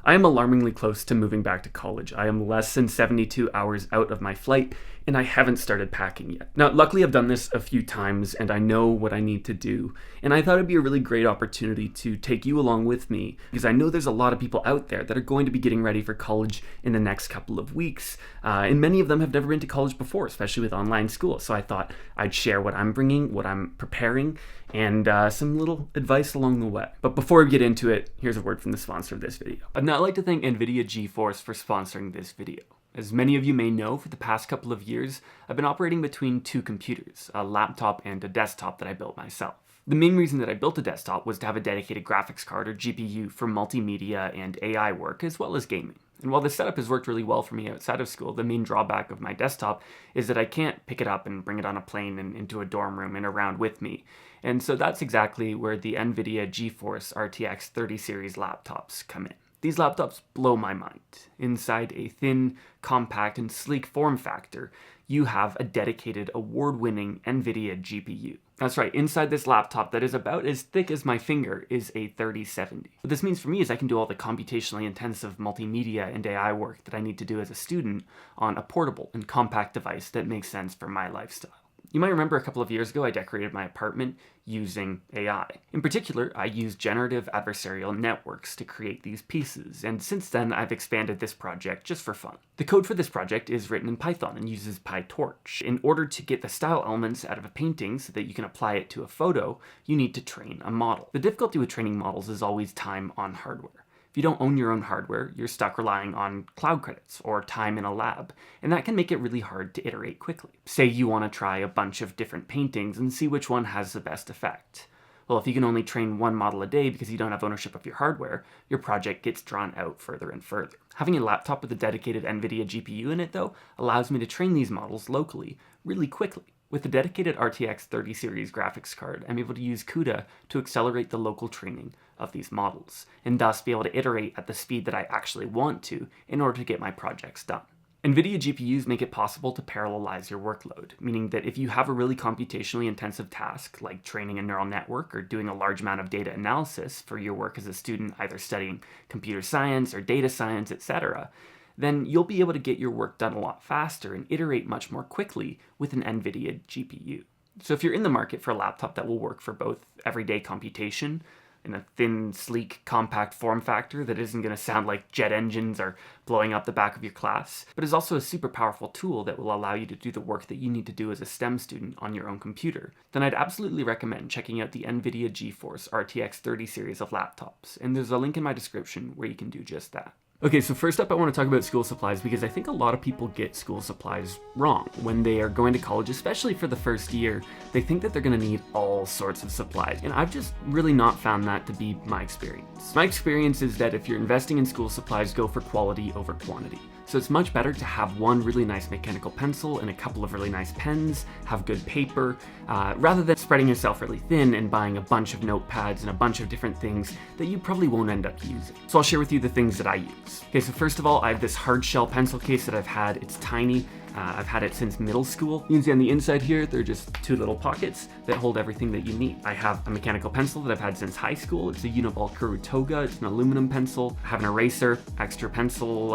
I am alarmingly close to moving back to college. I am less than 72 hours out of my flight, and I haven't started packing yet. Now, luckily I've done this a few times, and I know what I need to do, and I thought it'd be a really great opportunity to take you along with me, because I know there's a lot of people out there that are going to be getting ready for college in the next couple of weeks, and many of them have never been to college before, especially with online school, so I thought I'd share what I'm bringing, what I'm preparing, and some little advice along the way. But before we get into it, here's a word from the sponsor of this video. I'd now like to thank NVIDIA GeForce for sponsoring this video. As many of you may know, for the past couple of years, I've been operating between two computers, a laptop and a desktop that I built myself. The main reason that I built a desktop was to have a dedicated graphics card, or GPU, for multimedia and AI work, as well as gaming. And while this setup has worked really well for me outside of school, the main drawback of my desktop is that I can't pick it up and bring it on a plane and into a dorm room and around with me. And so that's exactly where the NVIDIA GeForce RTX 30 series laptops come in. These laptops blow my mind. Inside a thin, compact, and sleek form factor, you have a dedicated, award-winning NVIDIA GPU. That's right, inside this laptop that is about as thick as my finger is a 3070. What this means for me is I can do all the computationally intensive multimedia and AI work that I need to do as a student on a portable and compact device that makes sense for my lifestyle. You might remember a couple of years ago I decorated my apartment using AI. In particular, I used generative adversarial networks to create these pieces, and since then I've expanded this project just for fun. The code for this project is written in Python and uses PyTorch. In order to get the style elements out of a painting so that you can apply it to a photo, you need to train a model. The difficulty with training models is always time on hardware. If you don't own your own hardware, you're stuck relying on cloud credits or time in a lab, and that can make it really hard to iterate quickly. Say you want to try a bunch of different paintings and see which one has the best effect. Well, if you can only train one model a day because you don't have ownership of your hardware, your project gets drawn out further and further. Having a laptop with a dedicated NVIDIA GPU in it, though, allows me to train these models locally really quickly. With the dedicated RTX 30 series graphics card, I'm able to use CUDA to accelerate the local training of these models, and thus be able to iterate at the speed that I actually want to in order to get my projects done. NVIDIA GPUs make it possible to parallelize your workload, meaning that if you have a really computationally intensive task, like training a neural network or doing a large amount of data analysis for your work as a student, either studying computer science or data science, etc., then you'll be able to get your work done a lot faster and iterate much more quickly with an NVIDIA GPU. So if you're in the market for a laptop that will work for both everyday computation in a thin, sleek, compact form factor that isn't going to sound like jet engines or blowing up the back of your class, but is also a super powerful tool that will allow you to do the work that you need to do as a STEM student on your own computer, then I'd absolutely recommend checking out the NVIDIA GeForce RTX 30 series of laptops, and there's a link in my description where you can do just that. Okay, so first up I want to talk about school supplies because I think a lot of people get school supplies wrong. When they are going to college, especially for the first year, they think that they're going to need all sorts of supplies, and I've just really not found that to be my experience. My experience is that if you're investing in school supplies, go for quality over quantity. So it's much better to have one really nice mechanical pencil and a couple of really nice pens, have good paper, rather than spreading yourself really thin and buying a bunch of notepads and a bunch of different things that you probably won't end up using. So I'll share with you the things that I use. Okay, so first of all, I have this hard shell pencil case that I've had. It's tiny. I've had it since middle school. You can see on the inside here, there are just two little pockets that hold everything that you need. I have a mechanical pencil that I've had since high school. It's a Uniball Kurutoga. It's an aluminum pencil. I have an eraser, extra pencil,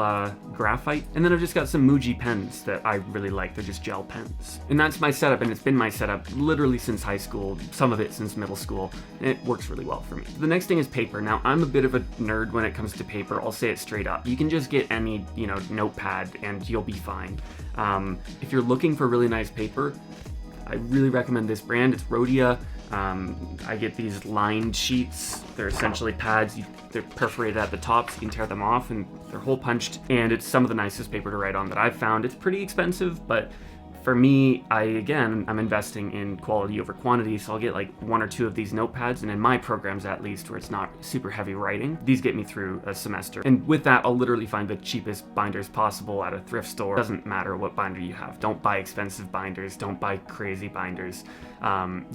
graphite, and then I've just got some Muji pens that I really like. They're just gel pens. And that's my setup, and it's been my setup literally since high school, some of it since middle school, and it works really well for me. The next thing is paper. Now, I'm a bit of a nerd when it comes to paper. I'll say it straight up. You can just get any, notepad and you'll be fine. If you're looking for really nice paper, I really recommend this brand. It's Rhodia. I get these lined sheets. They're essentially pads. They're perforated at the top so you can tear them off, and they're hole punched, and it's some of the nicest paper to write on that I've found. It's pretty expensive, but for me, I'm investing in quality over quantity, so I'll get like one or two of these notepads, and in my programs at least, where it's not super heavy writing, these get me through a semester. And with that, I'll literally find the cheapest binders possible at a thrift store. Doesn't matter what binder you have. Don't buy expensive binders. Don't buy crazy binders.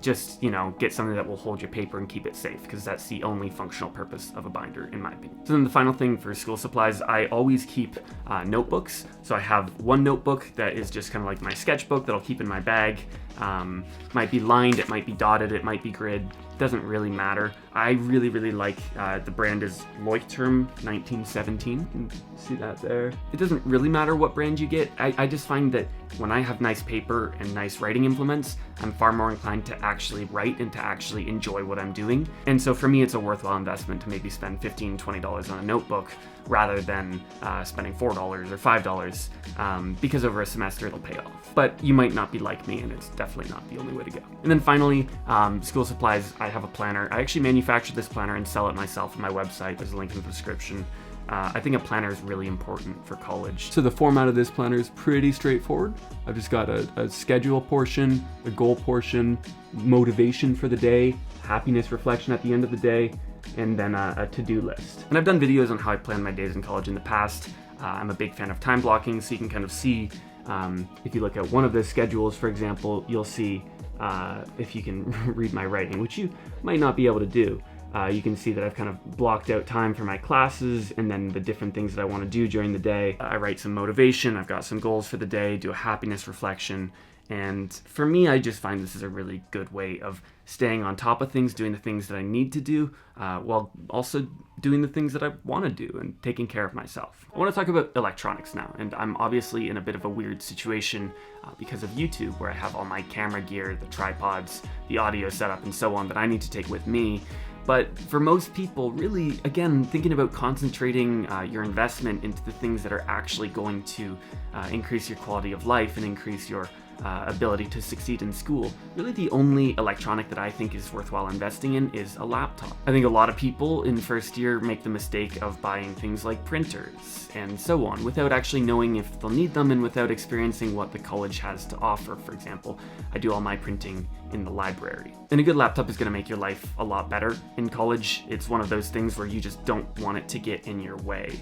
Just, get something that will hold your paper and keep it safe, because that's the only functional purpose of a binder, in my opinion. So then the final thing for school supplies, I always keep notebooks. So I have one notebook that is just kind of like my sketchbook that I'll keep in my bag. Might be lined, it might be dotted, it might be grid. Doesn't really matter. I really like, the brand is Leuchtturm 1917. You can see that there. It doesn't really matter what brand you get. I just find that when I have nice paper and nice writing implements, I'm far more inclined to actually write and to actually enjoy what I'm doing. And so for me, it's a worthwhile investment to maybe spend $15, $20 on a notebook rather than spending $4 or $5, because over a semester it'll pay off. But you might not be like me, and it's definitely not the only way to go. And then finally, school supplies. I have a planner. I actually manufacture this planner and sell it myself on my website. There's a link in the description. I think a planner is really important for college. So the format of this planner is pretty straightforward. I've just got a schedule portion, a goal portion, motivation for the day, happiness reflection at the end of the day, and then a to-do list. And I've done videos on how I plan my days in college in the past. I'm a big fan of time blocking, so you can kind of see, if you look at one of the schedules, for example, you'll see, if you can read my writing, which you might not be able to do. You can see that I've kind of blocked out time for my classes and then the different things that I want to do during the day. I write some motivation, I've got some goals for the day, do a happiness reflection. And for me, I just find this is a really good way of staying on top of things, doing the things that I need to do, while also doing the things that I want to do and taking care of myself. I want to talk about electronics now, and I'm obviously in a bit of a weird situation because of YouTube, where I have all my camera gear, the tripods, the audio setup, and so on that I need to take with me. But for most people, really, again, thinking about concentrating your investment into the things that are actually going to increase your quality of life and increase your ability to succeed in school, really the only electronic that I think is worthwhile investing in is a laptop. I think a lot of people in first year make the mistake of buying things like printers and so on without actually knowing if they'll need them and without experiencing what the college has to offer. For example, I do all my printing in the library. And a good laptop is going to make your life a lot better in college. It's one of those things where you just don't want it to get in your way.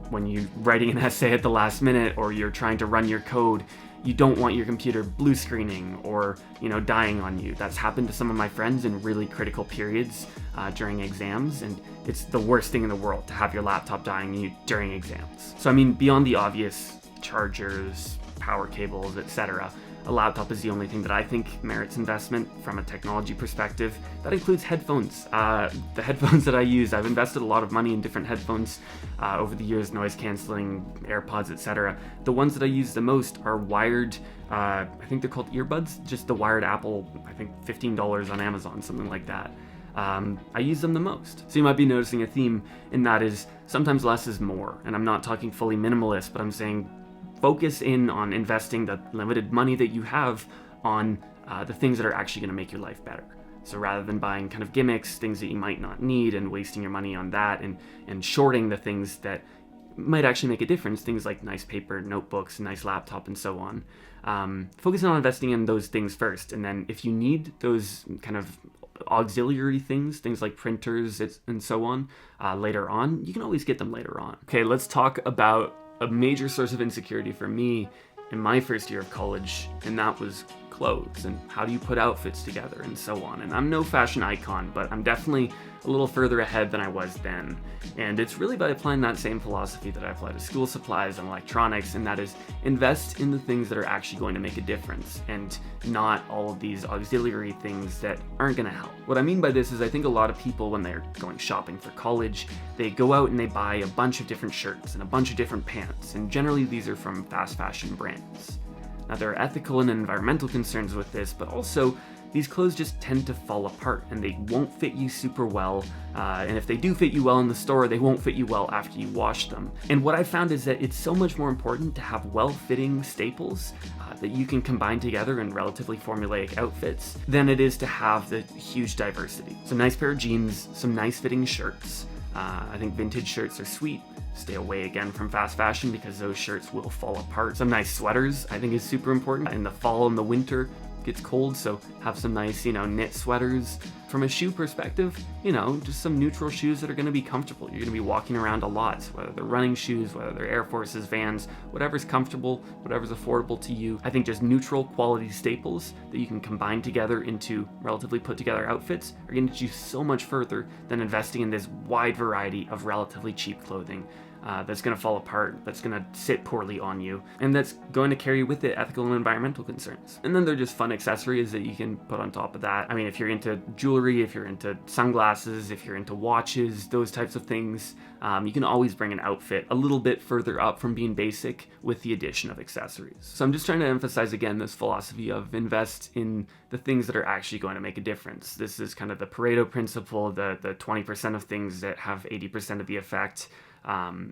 When you're writing an essay at the last minute or you're trying to run your code, you don't want your computer blue screening or, dying on you. That's happened to some of my friends in really critical periods during exams, and it's the worst thing in the world to have your laptop dying on you during exams. So beyond the obvious chargers, power cables, etc., a laptop is the only thing that I think merits investment from a technology perspective. That includes headphones. The headphones that I use, I've invested a lot of money in different headphones over the years, noise canceling, AirPods, etc. The ones that I use the most are wired, I think they're called earbuds, just the wired Apple, I think $15 on Amazon, something like that. I use them the most. So you might be noticing a theme, and that is sometimes less is more. And I'm not talking fully minimalist, but I'm saying focus in on investing the limited money that you have on the things that are actually going to make your life better. So rather than buying kind of gimmicks, things that you might not need, and wasting your money on that, and shorting the things that might actually make a difference, things like nice paper, notebooks, nice laptop, and so on. Focusing on investing in those things first, and then if you need those kind of auxiliary things like printers and so on, later on, you can always get them later on. Okay, let's talk about a major source of insecurity for me in my first year of college, and that was clothes and how do you put outfits together and so on. And I'm no fashion icon, but I'm definitely a little further ahead than I was then. And it's really by applying that same philosophy that I apply to school supplies and electronics, and that is invest in the things that are actually going to make a difference and not all of these auxiliary things that aren't going to help. What I mean by this is I think a lot of people, when they're going shopping for college, they go out and they buy a bunch of different shirts and a bunch of different pants, and generally these are from fast fashion brands. Now, there are ethical and environmental concerns with this, but also these clothes just tend to fall apart and they won't fit you super well. And if they do fit you well in the store, they won't fit you well after you wash them. And what I found is that it's so much more important to have well-fitting staples that you can combine together in relatively formulaic outfits than it is to have the huge diversity. So nice pair of jeans, some nice fitting shirts. I think vintage shirts are sweet. Stay away again from fast fashion because those shirts will fall apart. Some nice sweaters I think is super important. In the fall and the winter, it gets cold, so have some nice, knit sweaters. From a shoe perspective, just some neutral shoes that are gonna be comfortable. You're gonna be walking around a lot, so whether they're running shoes, whether they're Air Forces, Vans, whatever's comfortable, whatever's affordable to you. I think just neutral quality staples that you can combine together into relatively put together outfits are gonna get you so much further than investing in this wide variety of relatively cheap clothing. that's going to fall apart, that's going to sit poorly on you, and that's going to carry with it ethical and environmental concerns. And then they're just fun accessories that you can put on top of that. I mean, if you're into jewelry, if you're into sunglasses, if you're into watches, those types of things, you can always bring an outfit a little bit further up from being basic with the addition of accessories. So I'm just trying to emphasize again this philosophy of invest in the things that are actually going to make a difference. This is kind of the Pareto principle, the 20% of things that have 80% of the effect.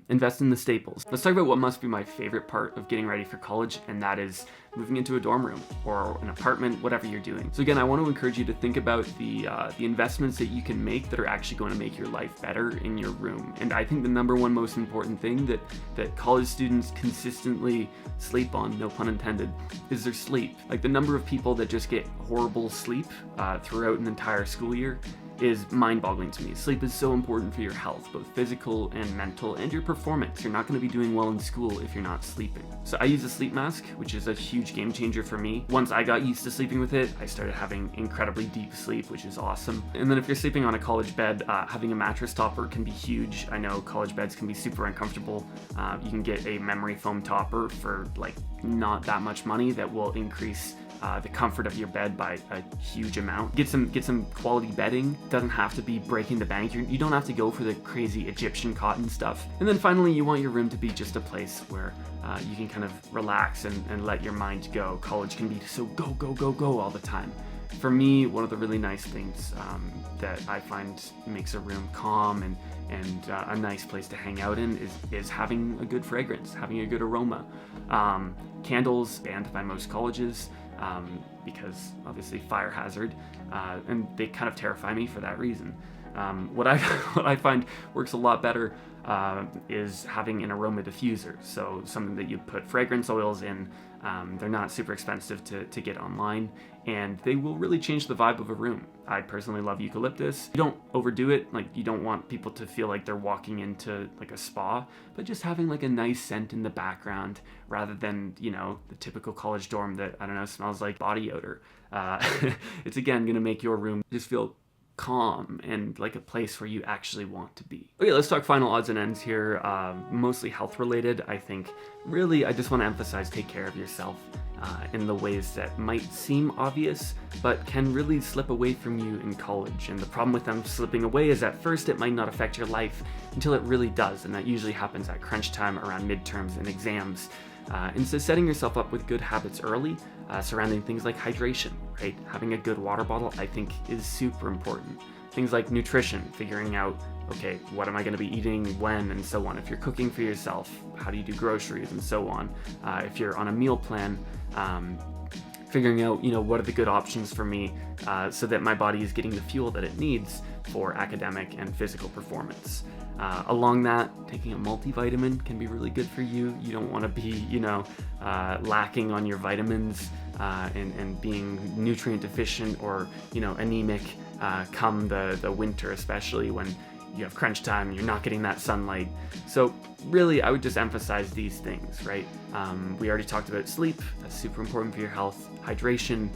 Invest in the staples. Let's talk about what must be my favorite part of getting ready for college, and that is moving into a dorm room or an apartment, whatever you're doing. So again, I want to encourage you to think about the investments that you can make that are actually going to make your life better in your room. And I think the number one most important thing that college students consistently sleep on, no pun intended, is their sleep. Like the number of people that just get horrible sleep throughout an entire school year is mind-boggling to me. Sleep is so important for your health, both physical and mental, and your performance. You're not going to be doing well in school if you're not sleeping. So I use a sleep mask, which is a huge game changer for me. Once I got used to sleeping with it, I started having incredibly deep sleep, which is awesome. And then if you're sleeping on a college bed, having a mattress topper can be huge. I know college beds can be super uncomfortable. You can get a memory foam topper for like not that much money that will increase the comfort of your bed by a huge amount. Get some quality bedding. Doesn't have to be breaking the bank. You don't have to go for the crazy Egyptian cotton stuff. And then finally, you want your room to be just a place where you can kind of relax and let your mind go. College can be so go all the time. For me, one of the really nice things that I find makes a room calm and a nice place to hang out in is having a good fragrance, having a good aroma. Candles banned by most colleges because obviously fire hazard, and they kind of terrify me for that reason. What I find works a lot better is having an aroma diffuser. So something that you put fragrance oils in. They're not super expensive to get online, and they will really change the vibe of a room. I personally love eucalyptus. You don't overdo it. Like, you don't want people to feel like they're walking into like a spa, but just having like a nice scent in the background rather than, you know, the typical college dorm that, I don't know, smells like body odor. It's again gonna make your room just feel calm and like a place where you actually want to be. Okay, let's talk final odds and ends here. Mostly health related. I think really I just want to emphasize take care of yourself in the ways that might seem obvious but can really slip away from you in college. And the problem with them slipping away is at first it might not affect your life until it really does, and that usually happens at crunch time around midterms and exams. And so setting yourself up with good habits early, surrounding things like hydration, right? Having a good water bottle, I think, is super important. Things like nutrition, figuring out, okay, what am I going to be eating, when, and so on. If you're cooking for yourself, how do you do groceries, and so on. If you're on a meal plan, figuring out, you know, what are the good options for me so that my body is getting the fuel that it needs for academic and physical performance. Along that, taking a multivitamin can be really good for you. You don't want to be, you know, lacking on your vitamins and being nutrient deficient or, you know, anemic come the winter, especially when you have crunch time and you're not getting that sunlight. So really, I would just emphasize these things, right? We already talked about sleep. That's super important for your health. Hydration,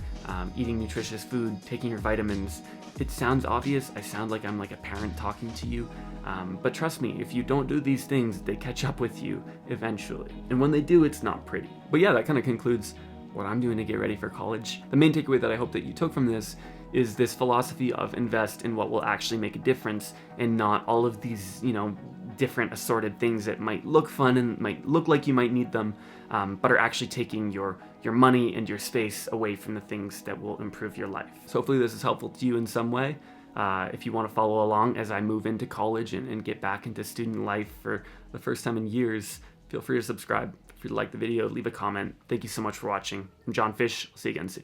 eating nutritious food, taking your vitamins. It sounds obvious. I sound like I'm like a parent talking to you. But trust me, if you don't do these things, they catch up with you eventually. And when they do, it's not pretty. But yeah, that kind of concludes what I'm doing to get ready for college. The main takeaway that I hope that you took from this is this philosophy of invest in what will actually make a difference and not all of these, you know, different assorted things that might look fun and might look like you might need them, but are actually taking your money and your space away from the things that will improve your life. So hopefully this is helpful to you in some way. If you want to follow along as I move into college and get back into student life for the first time in years, feel free to subscribe. If you like the video, leave a comment. Thank you so much for watching. I'm John Fish. I'll see you again soon.